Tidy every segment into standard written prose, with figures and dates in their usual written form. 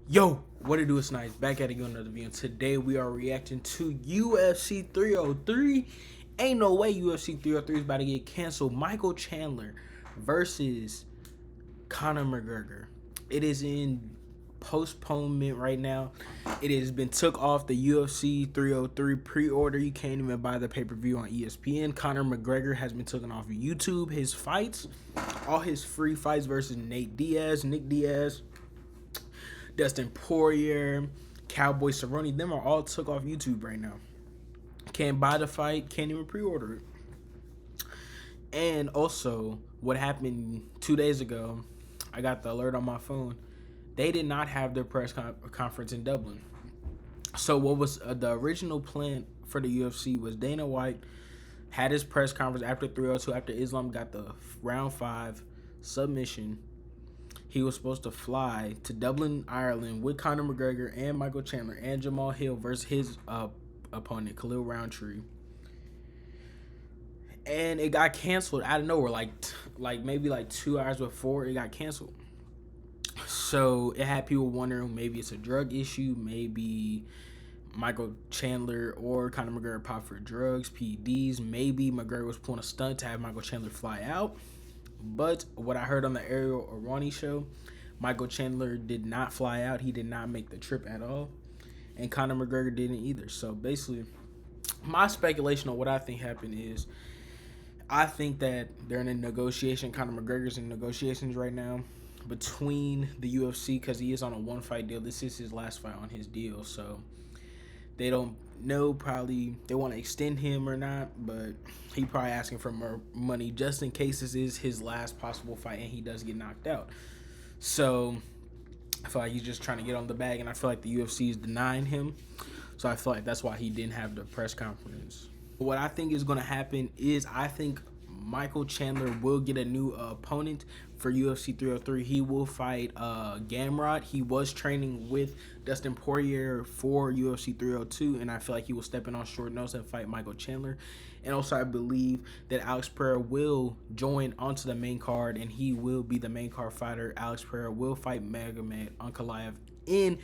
Yo, what it do? It's nice. Back at it again, another video. Today we are reacting to UFC 303. Ain't no way UFC 303 is about to get canceled. Michael Chandler versus Conor McGregor. It is in postponement right now. It has been took off the UFC 303 pre-order. You can't even buy the pay-per-view on ESPN. Conor McGregor has been taken off of YouTube. His fights, all his free fights versus Nick Diaz, Dustin Poirier, Cowboy Cerrone, them are all took off YouTube right now. Can't buy the fight, can't even pre-order it. And also, what happened 2 days ago, I got the alert on my phone. They did not have their press conference in Dublin. So what was the original plan for the UFC was Dana White had his press conference after 302, after Islam got the round 5 submission. He was supposed to fly to Dublin, Ireland with Conor McGregor and Michael Chandler and Jamal Hill versus his opponent, Khalil Roundtree. And it got canceled out of nowhere, like maybe like 2 hours before it got canceled. So it had people wondering maybe it's a drug issue, maybe Michael Chandler or Conor McGregor popped for drugs, PEDs. Maybe McGregor was pulling a stunt to have Michael Chandler fly out. But what I heard on the Ariel Arani show, Michael Chandler did not fly out. He did not make the trip at all. And Conor McGregor didn't either. So basically, my speculation on what I think happened is I think that they're in a negotiation. Conor McGregor's in negotiations right now between the UFC because he is on a one-fight deal. This is his last fight on his deal. So they don't know, probably they want to extend him or not, but he probably asking for more money just in case this is his last possible fight and he does get knocked out. So I feel like he's just trying to get on the bag, and I feel like the UFC is denying him. So I feel like that's why he didn't have the press conference. What I think is going to happen is I think Michael Chandler will get a new opponent for UFC 303. He will fight Gamrot. He was training with Dustin Poirier for UFC 302, and I feel like he will step in on short notice and fight Michael Chandler. And also, I believe that Alex Pereira will join onto the main card, and he will be the main card fighter. Alex Pereira will fight Magomed Ankalaev in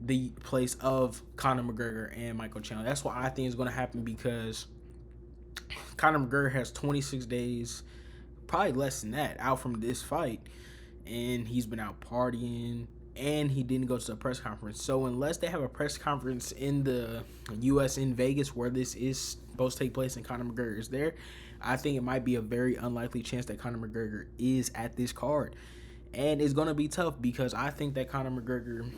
the place of Conor McGregor and Michael Chandler. That's what I think is going to happen because Conor McGregor has 26 days, probably less than that, out from this fight. And he's been out partying, and he didn't go to the press conference. So unless they have a press conference in the U.S. in Vegas where this is supposed to take place and Conor McGregor is there, I think it might be a very unlikely chance that Conor McGregor is at this card. And it's going to be tough because I think that Conor McGregor,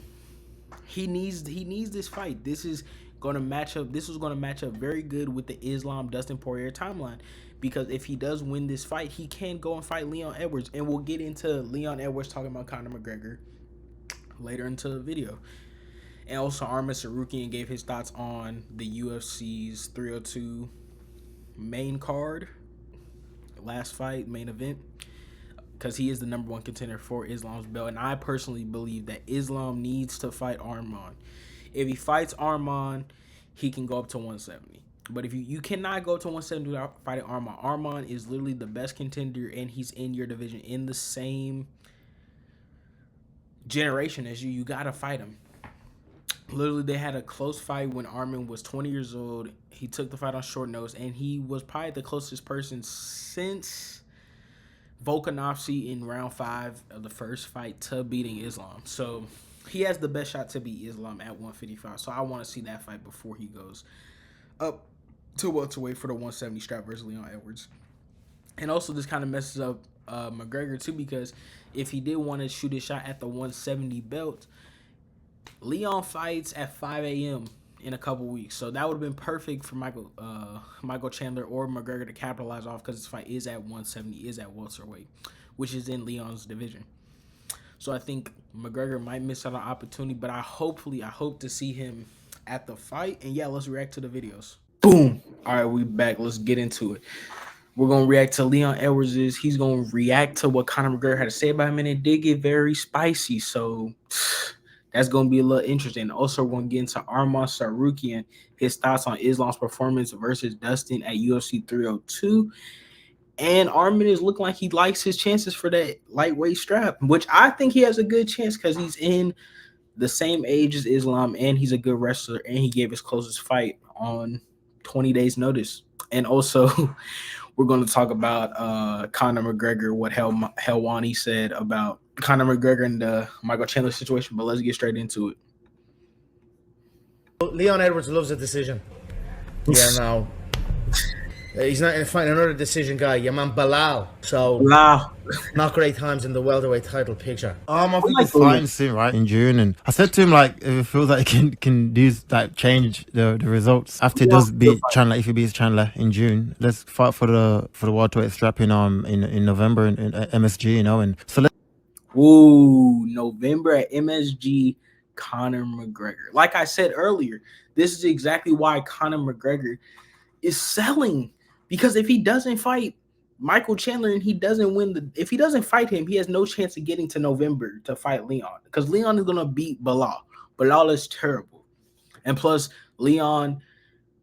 he needs this fight. This is going to match up. This was going to match up very good with the Islam Dustin Poirier timeline, because if he does win this fight, he can go and fight Leon Edwards, and we'll get into Leon Edwards talking about Conor McGregor later into the video. And also, Armin Sarukian gave his thoughts on the UFC's 302 main card, last fight, main event, because he is the number one contender for Islam's belt. And I personally believe that Islam needs to fight Arman. If he fights Arman, he can go up to 170. But if you cannot go to 170 without fighting Arman. Arman is literally the best contender, and he's in your division, in the same generation as you. You got to fight him. Literally, they had a close fight when Arman was 20 years old. He took the fight on short notice, and he was probably the closest person since Volkanovski in round 5 of the first fight to beating Islam. So he has the best shot to beat Islam at 155. So I want to see that fight before he goes up to welterweight for the 170 strap versus Leon Edwards. And also, this kind of messes up McGregor too, because if he did want to shoot his shot at the 170 belt, Leon fights at 5 a.m. in a couple weeks. So that would have been perfect for Michael Chandler or McGregor to capitalize off, because this fight is at 170, is at welterweight, which is in Leon's division. So I think McGregor might miss out on opportunity, but I hope to see him at the fight. And yeah, let's react to the videos. Boom. All right, we back. Let's get into it. We're going to react to Leon Edwards. He's going to react to what Conor McGregor had to say about him, and it did get very spicy. So that's going to be a little interesting. Also, we're going to get into Arman Sarukian, his thoughts on Islam's performance versus Dustin at UFC 302. And Arman is looking like he likes his chances for that lightweight strap, which I think he has a good chance because he's in the same age as Islam, and he's a good wrestler, and he gave his closest fight on 20 days notice. And also, we're going to talk about Conor McGregor, what Helwani said about Conor McGregor and the Michael Chandler situation. But let's get straight into it. Leon Edwards loves a decision. Yeah, no. He's not fighting another decision guy. Your man Bilal. So Wow. not great times in the welterweight title picture. I think he's fighting soon, right, in June, and I said to him like if it feels like he can do like change the results after he does beat Chandler. If he beats Chandler in June, let's fight for the welterweight strap in November in MSG, and so let's. Ooh, November at MSG, Conor McGregor. Like I said earlier, this is exactly why Conor McGregor is selling, because if he doesn't fight Michael Chandler and if he doesn't fight him, he has no chance of getting to November to fight Leon, because Leon is gonna beat Bilal. Bilal is terrible, and plus Leon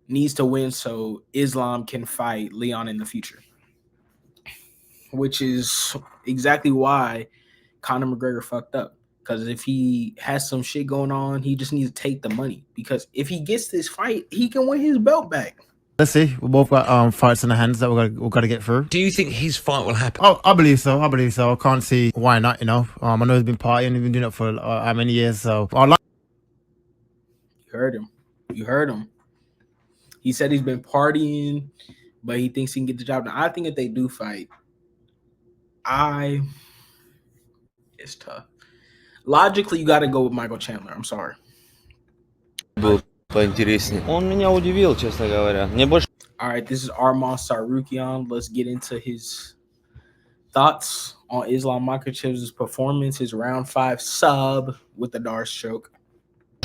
needs to win so Islam can fight Leon in the future, which is exactly why Conor McGregor fucked up. Because if he has some shit going on, he just needs to take the money, because if he gets this fight, he can win his belt back. Let's see. We both got fights in the hands that we've got to get through. Do you think his fight will happen? Oh, I believe so. I can't see why not. I know he's been partying. He's been doing it for how many years? So You heard him. He said he's been partying, but he thinks he can get the job done. I think if they do fight, it's tough. Logically, you got to go with Michael Chandler. I'm sorry. Поинтереснее. Он меня удивил, честно говоря. Мне больше. All right, this is Arman Sarukian. Let's get into his thoughts on Islam Makhachev's performance, his round 5 sub with the Darce choke.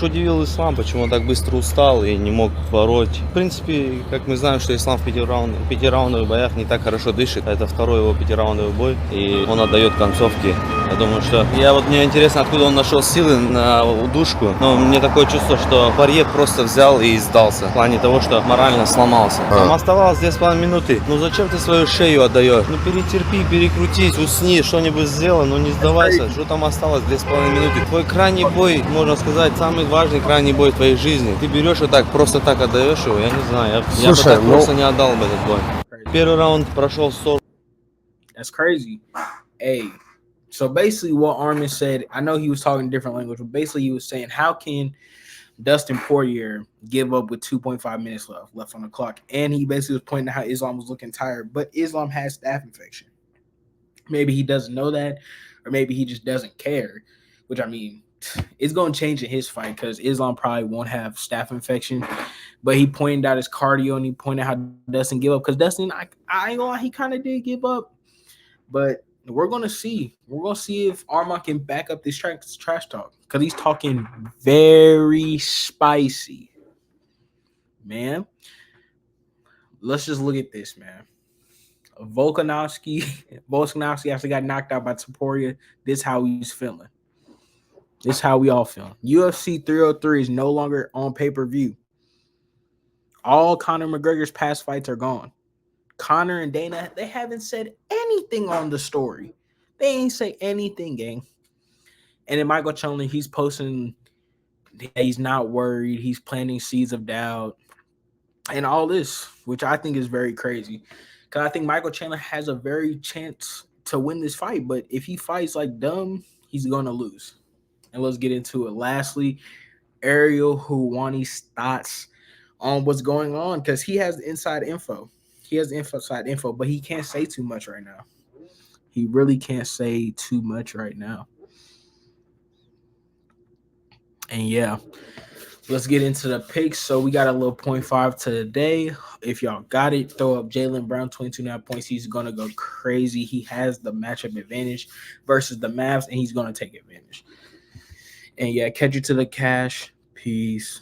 Удивил Ислам, почему он так быстро устал и не мог бороть. В принципе, как мы знаем, что Ислам в пятираундовых боях не так хорошо дышит. Это второй его пятираундовый бой, и он отдает концовки. Я думаю, что... Мне интересно, откуда он нашел силы на удушку. Но мне такое чувство, что Барье просто взял и сдался. В плане того, что морально сломался. Там оставалось 2,5 минуты. Ну зачем ты свою шею отдаешь? Ну перетерпи, перекрутись, усни, что-нибудь сделай, но не сдавайся. Что там осталось 2,5 минуты? Твой крайний бой, можно сказать, самый важный крайний бой в твоей жизни. Ты берешь и так, просто так отдаешь его, я не знаю. Я бы так просто не отдал бы этот бой. Первый раунд прошел 40. That's crazy. Hey, so basically what Armin said, I know he was talking different language, but basically he was saying, how can Dustin Poirier give up with 2.5 minutes left on the clock? And he basically was pointing out how Islam was looking tired, but Islam has staph infection. Maybe he doesn't know that, or maybe he just doesn't care, which I mean, it's going to change in his fight, because Islam probably won't have staph infection. But he pointed out his cardio, and he pointed out how Dustin give up, because Dustin, I ain't gonna lie, he kind of did give up. But we're going to see. We're going to see if Arman can back up this trash talk, because he's talking very spicy. Man, let's just look at this, man. Volkanovski actually got knocked out by Taporia. This is how he's feeling. This is how we all feel. UFC 303 is no longer on pay-per-view. All Conor McGregor's past fights are gone. Conor and Dana, they haven't said anything on the story. They ain't say anything, gang. And then Michael Chandler, he's posting that he's not worried. He's planting seeds of doubt and all this, which I think is very crazy. Because I think Michael Chandler has a very chance to win this fight. But if he fights like dumb, he's going to lose. And let's get into it. Lastly, Ariel Helwani's thoughts on what's going on, because he has the inside info. But he can't say too much right now. He really can't say too much right now. And yeah, let's get into the picks. So we got a little 0.5 today. If y'all got it, throw up Jaylen Brown, 22.5 points. He's going to go crazy. He has the matchup advantage versus the Mavs, and he's going to take advantage. And yeah, catch you to the cash. Peace.